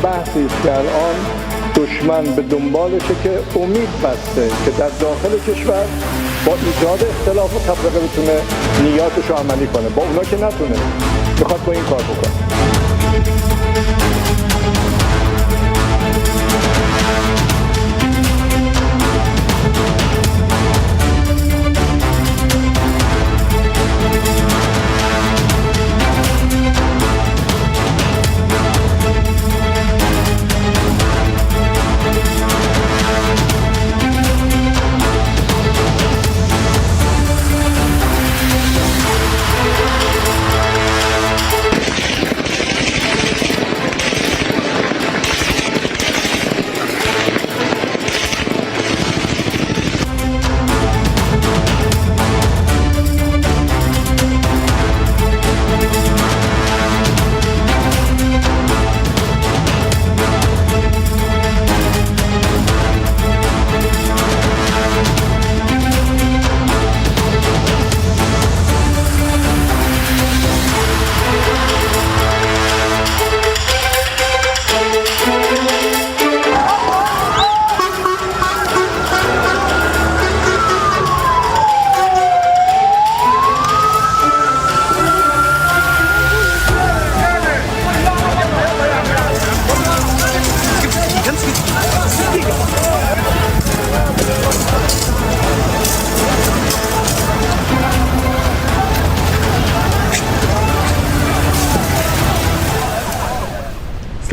بحثی است که الان دشمن به دنبالشه که امید بسته که در داخل کشور با ایجاد اختلاف و تفرقه بتونه نیاتش رو عملی کنه. با اونا که نتونه، میخواد با این کار بکنه.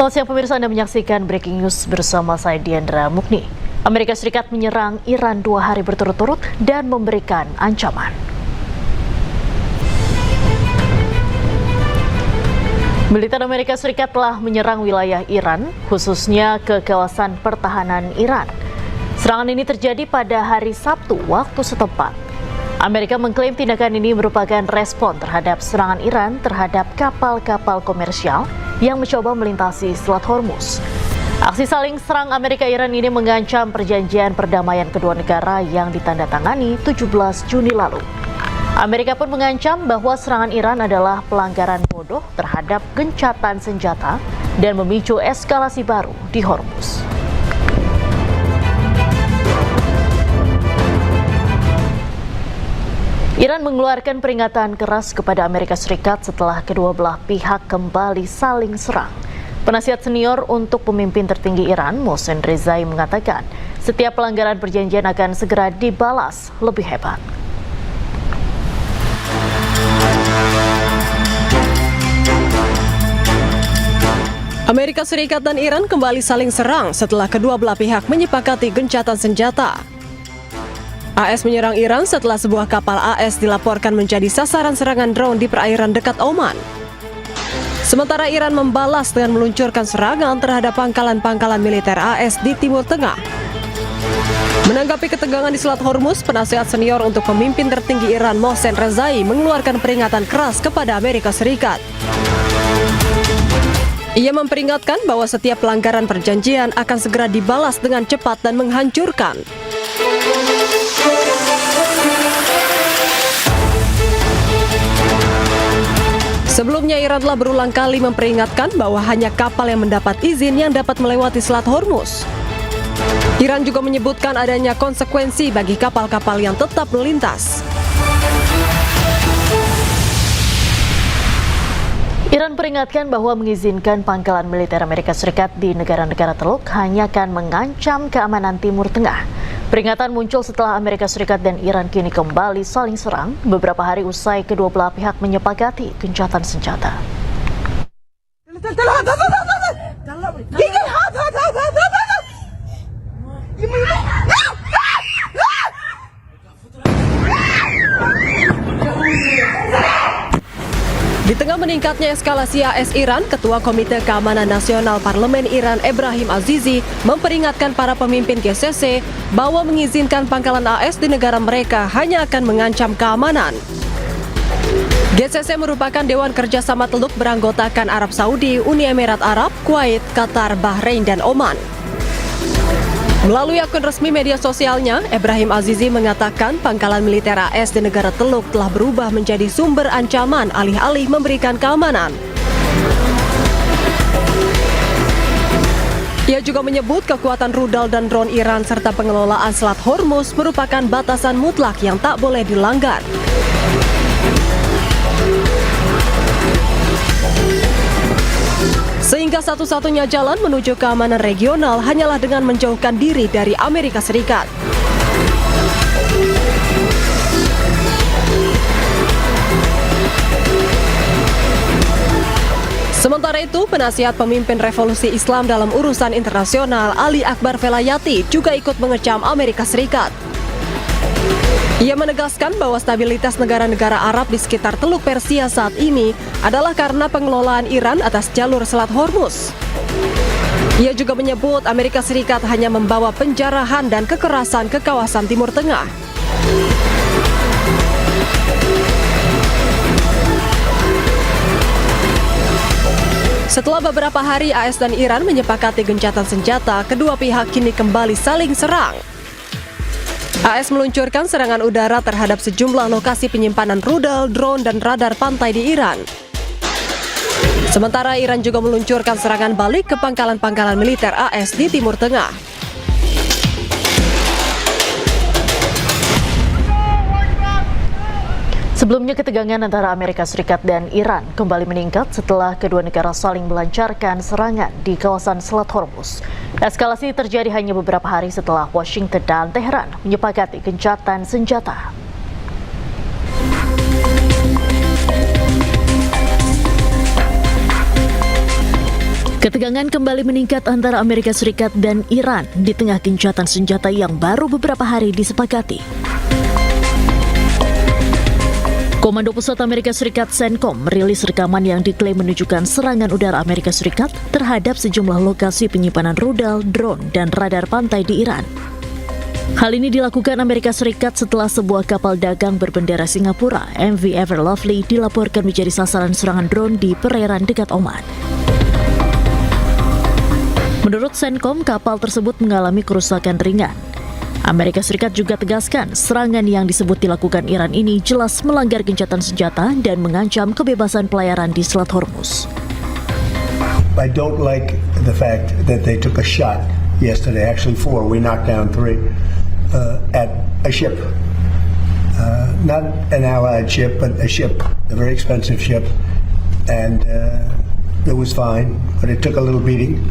Selamat siang pemirsa, Anda menyaksikan Breaking News bersama saya Diandra Mukni. Amerika Serikat menyerang Iran 2 hari berturut-turut dan memberikan ancaman. Militer Amerika Serikat telah menyerang wilayah Iran, khususnya ke kawasan pertahanan Iran. Serangan ini terjadi pada hari Sabtu waktu setempat. Amerika mengklaim tindakan ini merupakan respon terhadap serangan Iran terhadap kapal-kapal komersial yang mencoba melintasi Selat Hormuz. Aksi saling serang Amerika-Iran ini mengancam perjanjian perdamaian kedua negara yang ditandatangani 17 Juni lalu. Amerika pun mengancam bahwa serangan Iran adalah pelanggaran bodoh terhadap gencatan senjata dan memicu eskalasi baru di Hormuz. Iran mengeluarkan peringatan keras kepada Amerika Serikat setelah kedua belah pihak kembali saling serang. Penasihat senior untuk pemimpin tertinggi Iran, Mohsen Rezai, mengatakan setiap pelanggaran perjanjian akan segera dibalas lebih hebat. Amerika Serikat dan Iran kembali saling serang setelah kedua belah pihak menyepakati gencatan senjata. AS menyerang Iran setelah sebuah kapal AS dilaporkan menjadi sasaran serangan drone di perairan dekat Oman. Sementara Iran membalas dengan meluncurkan serangan terhadap pangkalan-pangkalan militer AS di Timur Tengah. Menanggapi ketegangan di Selat Hormuz, penasihat senior untuk pemimpin tertinggi Iran, Mohsen Rezai, mengeluarkan peringatan keras kepada Amerika Serikat. Ia memperingatkan bahwa setiap pelanggaran perjanjian akan segera dibalas dengan cepat dan menghancurkan. Sebelumnya, Iran telah berulang kali memperingatkan bahwa hanya kapal yang mendapat izin yang dapat melewati Selat Hormuz. Iran juga menyebutkan adanya konsekuensi bagi kapal-kapal yang tetap melintas. Iran peringatkan bahwa mengizinkan pangkalan militer Amerika Serikat di negara-negara Teluk hanya akan mengancam keamanan Timur Tengah. Peringatan muncul setelah Amerika Serikat dan Iran kini kembali saling serang beberapa hari usai kedua belah pihak menyepakati gencatan senjata. Di tengah meningkatnya eskalasi AS Iran, Ketua Komite Keamanan Nasional Parlemen Iran Ebrahim Azizi memperingatkan para pemimpin GCC bahwa mengizinkan pangkalan AS di negara mereka hanya akan mengancam keamanan. GCC merupakan Dewan Kerjasama Teluk beranggotakan Arab Saudi, Uni Emirat Arab, Kuwait, Qatar, Bahrain, dan Oman. Melalui akun resmi media sosialnya, Ebrahim Azizi mengatakan pangkalan militer AS di negara Teluk telah berubah menjadi sumber ancaman alih-alih memberikan keamanan. Ia juga menyebut kekuatan rudal dan drone Iran serta pengelolaan Selat Hormuz merupakan batasan mutlak yang tak boleh dilanggar. Sehingga satu-satunya jalan menuju keamanan regional hanyalah dengan menjauhkan diri dari Amerika Serikat. Sementara itu, penasihat pemimpin revolusi Islam dalam urusan internasional Ali Akbar Velayati juga ikut mengecam Amerika Serikat. Ia menegaskan bahwa stabilitas negara-negara Arab di sekitar Teluk Persia saat ini adalah karena pengelolaan Iran atas jalur Selat Hormuz. Ia juga menyebut Amerika Serikat hanya membawa penjarahan dan kekerasan ke kawasan Timur Tengah. Setelah beberapa hari AS dan Iran menyepakati gencatan senjata, kedua pihak kini kembali saling serang. AS meluncurkan serangan udara terhadap sejumlah lokasi penyimpanan rudal, drone, dan radar pantai di Iran. Sementara Iran juga meluncurkan serangan balik ke pangkalan-pangkalan militer AS di Timur Tengah. Sebelumnya, ketegangan antara Amerika Serikat dan Iran kembali meningkat setelah kedua negara saling melancarkan serangan di kawasan Selat Hormuz. Eskalasi terjadi hanya beberapa hari setelah Washington dan Teheran menyepakati gencatan senjata. Ketegangan kembali meningkat antara Amerika Serikat dan Iran di tengah gencatan senjata yang baru beberapa hari disepakati. Komando Pusat Amerika Serikat CENTCOM merilis rekaman yang diklaim menunjukkan serangan udara Amerika Serikat terhadap sejumlah lokasi penyimpanan rudal, drone, dan radar pantai di Iran. Hal ini dilakukan Amerika Serikat setelah sebuah kapal dagang berbendera Singapura, MV Ever Lovely, dilaporkan menjadi sasaran serangan drone di perairan dekat Oman. Menurut CENTCOM, kapal tersebut mengalami kerusakan ringan. Amerika Serikat juga tegaskan serangan yang disebut dilakukan Iran ini jelas melanggar gencatan senjata dan mengancam kebebasan pelayaran di Selat Hormuz. I don't like the fact that they took a shot yesterday, actually 4, we knocked down 3, at a ship. Not an allied ship, but a ship, a very expensive ship. And it was fine, but it took a little beating.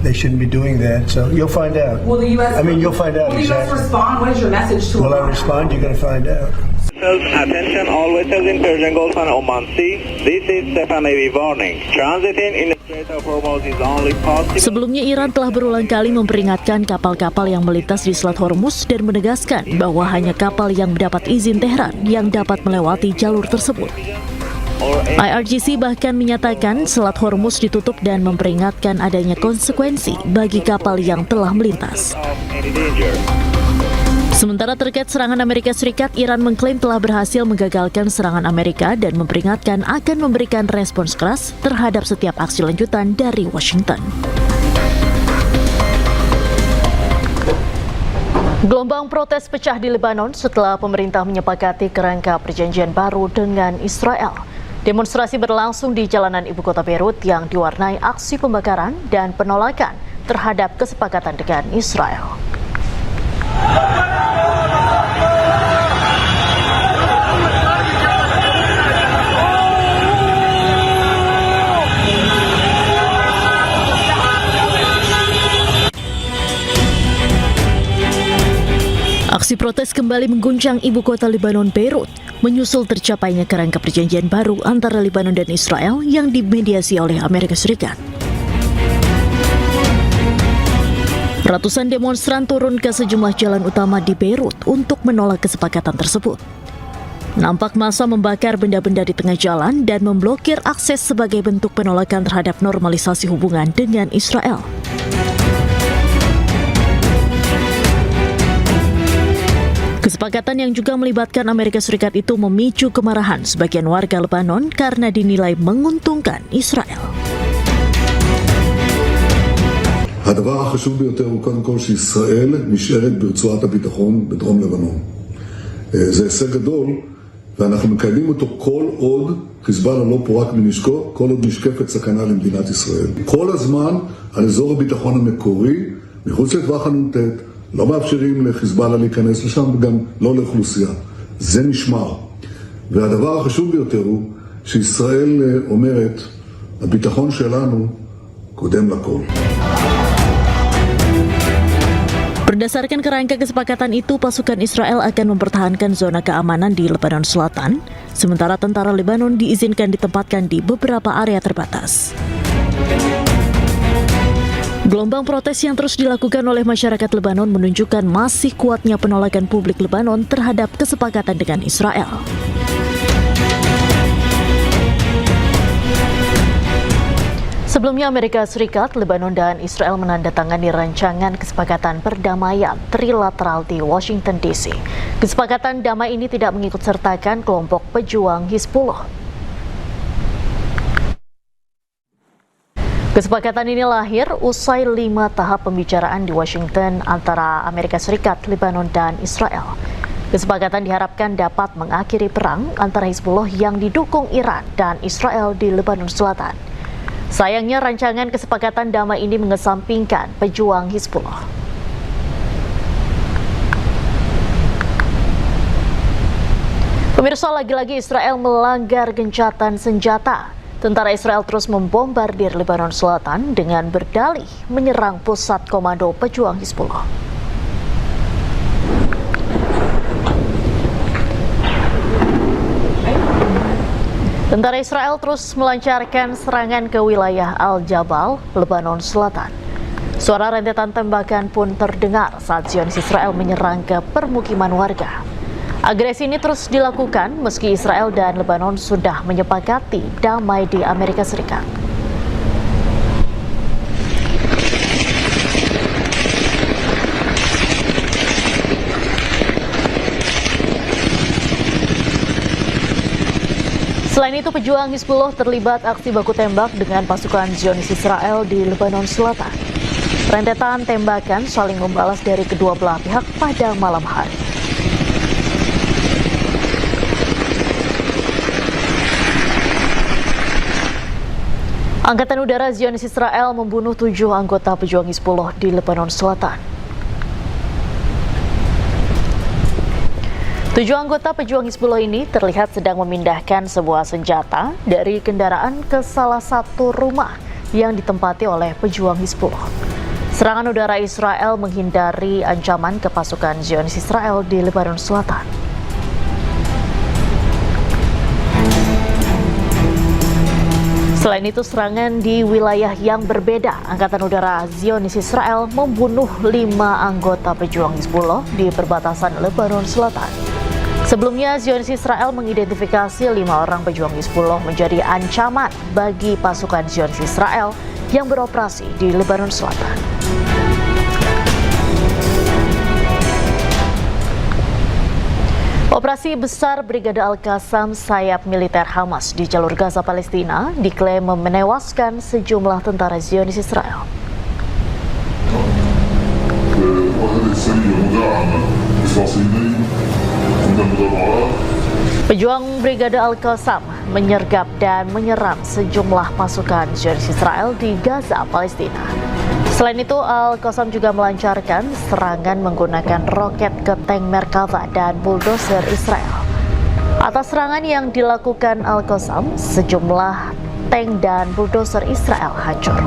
They shouldn't be doing that, so you'll find out. Will the U.S. You'll find out. Will the U.S. exactly. respond? What is your message to Will I Iran? respond? You're going to find out. Attention all vessels in Persian Gulf and Oman Sea. This is Stefan Navy warning. Transiting in the Strait of Hormuz is only possible. Sebelumnya, Iran telah berulang kali memperingatkan kapal-kapal yang melintas di Selat Hormuz dan menegaskan bahwa hanya kapal yang mendapat izin Teheran yang dapat melewati jalur tersebut. IRGC bahkan menyatakan Selat Hormuz ditutup dan memperingatkan adanya konsekuensi bagi kapal yang telah melintas. Sementara terkait serangan Amerika Serikat, Iran mengklaim telah berhasil menggagalkan serangan Amerika dan memperingatkan akan memberikan respons keras terhadap setiap aksi lanjutan dari Washington. Gelombang protes pecah di Lebanon setelah pemerintah menyepakati kerangka perjanjian baru dengan Israel. Demonstrasi berlangsung di jalanan ibu kota Beirut yang diwarnai aksi pembakaran dan penolakan terhadap kesepakatan dengan Israel. Aksi protes kembali mengguncang ibu kota Lebanon, Beirut, menyusul tercapainya kerangka perjanjian baru antara Lebanon dan Israel yang dimediasi oleh Amerika Serikat. Ratusan demonstran turun ke sejumlah jalan utama di Beirut untuk menolak kesepakatan tersebut. Nampak massa membakar benda-benda di tengah jalan dan memblokir akses sebagai bentuk penolakan terhadap normalisasi hubungan dengan Israel. Kesepakatan yang juga melibatkan Amerika Serikat itu memicu kemarahan sebagian warga Lebanon karena dinilai menguntungkan Israel. הדבר החשוב ביותר הוא קודם כל שישראל נשארת ברצועת הביטחון בדרום לבנון. זה הישג גדול, ואנחנו מקיימים אותו כל עוד חיזבאללה לא פורק מנשקו, כל עוד נשקפת סכנה למדינת ישראל. כל הזמן על אזור הביטחון המקורי, מחוץ לטווח הנ"ט, לא מאפשרים לחיזבאללה להיכנס לשם וגם לא לאוכלוסייה. זה נשמר. והדבר החשוב ביותר הוא שישראל אומרת, הביטחון שלנו קודם לכל. Berdasarkan kerangka kesepakatan itu, pasukan Israel akan mempertahankan zona keamanan di Lebanon Selatan, sementara tentara Lebanon diizinkan ditempatkan di beberapa area terbatas. Gelombang protes yang terus dilakukan oleh masyarakat Lebanon menunjukkan masih kuatnya penolakan publik Lebanon terhadap kesepakatan dengan Israel. Sebelumnya Amerika Serikat, Lebanon, dan Israel menandatangani rancangan kesepakatan perdamaian trilateral di Washington DC. Kesepakatan damai ini tidak mengikutsertakan kelompok pejuang Hizbullah. Kesepakatan ini lahir usai 5 tahap pembicaraan di Washington antara Amerika Serikat, Lebanon, dan Israel. Kesepakatan diharapkan dapat mengakhiri perang antara Hizbullah yang didukung Iran dan Israel di Lebanon Selatan. Sayangnya rancangan kesepakatan damai ini mengesampingkan pejuang Hizbullah. Pemirsa, lagi-lagi Israel melanggar gencatan senjata. Tentara Israel terus membombardir Lebanon Selatan dengan berdalih menyerang pusat komando pejuang Hizbullah. Tentara Israel terus melancarkan serangan ke wilayah Al-Jabal, Lebanon Selatan. Suara rentetan tembakan pun terdengar saat Zionis Israel menyerang ke permukiman warga. Agresi ini terus dilakukan meski Israel dan Lebanon sudah menyepakati damai di Amerika Serikat. Selain itu, pejuang Hizbullah terlibat aksi baku tembak dengan pasukan Zionis Israel di Lebanon Selatan. Rentetan tembakan saling membalas dari kedua belah pihak pada malam hari. Angkatan Udara Zionis Israel membunuh 7 anggota pejuang Hizbullah di Lebanon Selatan. 7 anggota pejuang Hizbullah ini terlihat sedang memindahkan sebuah senjata dari kendaraan ke salah satu rumah yang ditempati oleh pejuang Hizbullah. Serangan udara Israel menghindari ancaman ke pasukan Zionis Israel di Lebanon Selatan. Selain itu, serangan di wilayah yang berbeda, Angkatan Udara Zionis Israel membunuh 5 anggota pejuang Hizbullah di perbatasan Lebanon Selatan. Sebelumnya, Zionis Israel mengidentifikasi 5 orang pejuang Hizbullah menjadi ancaman bagi pasukan Zionis Israel yang beroperasi di Lebanon Selatan. Operasi besar Brigade Al-Qassam sayap militer Hamas di jalur Gaza Palestina diklaim menewaskan sejumlah tentara Zionis Israel. Pejuang Brigade Al-Qassam menyergap dan menyerang sejumlah pasukan Zionis Israel di Gaza, Palestina. Selain itu, Al-Qassam juga melancarkan serangan menggunakan roket ke tank Merkava dan bulldozer Israel. Atas serangan yang dilakukan Al-Qassam, sejumlah tank dan bulldozer Israel hancur.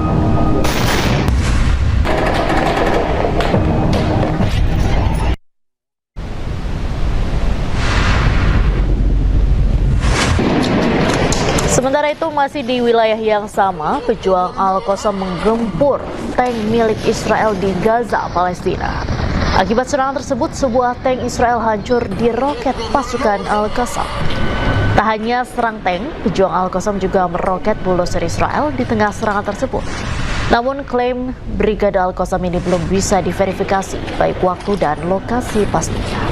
Sementara itu, masih di wilayah yang sama, pejuang Al-Qassam menggempur tank milik Israel di Gaza, Palestina. Akibat serangan tersebut, sebuah tank Israel hancur di roket pasukan Al-Qassam. Tak hanya serang tank, pejuang Al-Qassam juga meroket bulldozer Israel di tengah serangan tersebut. Namun, klaim Brigade Al-Qassam ini belum bisa diverifikasi, baik waktu dan lokasi pastinya.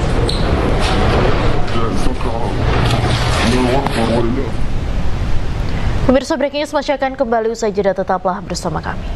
Pemirsa, breaking news masih akan kembali usai jeda, tetaplah bersama kami.